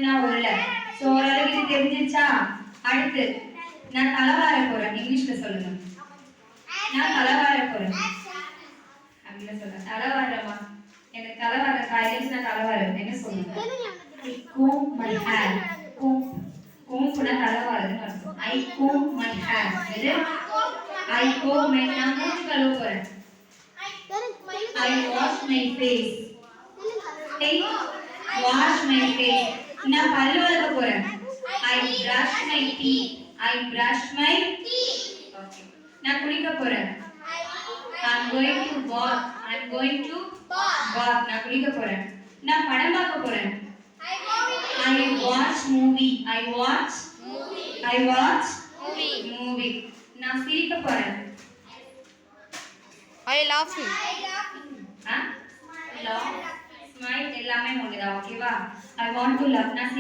நான் உள்ள. சோ ஓரளவுக்கு இது தெரிஞ்சிச்சா? அடுத்து நான் தலவார போறேன். இங்கிலீஷ்ல சொல்லுங்க. நான் தலவார போறேன். அப்படில சொல்றேன். தலவாரமா? எனக்கு தலவார காலேஜ் நான் தலவாரேன். என்ன சொல்லுங்க? I comb my hair. comb தலவாரன்னு அர்த்தம். I comb my hair. இது I comb my நான் மூஞ்சி கழுவ போறேன். I wash my face. I wash my face. நான் பல்லு விளக்க போறேன். I brush my teeth. I brush my teeth. Okay. நான் குளிக்க போறேன். I'm going to bath. I'm going to bath. நான் குளிக்க போறேன். நான் படம் பார்க்க போறேன். I watch movie. I watch movie. நான் சிரிக்க போறேன். I laughing. laugh, smile எல்லாமே ஒண்ணுதான். ஓகேவா? I want to laugh. நான்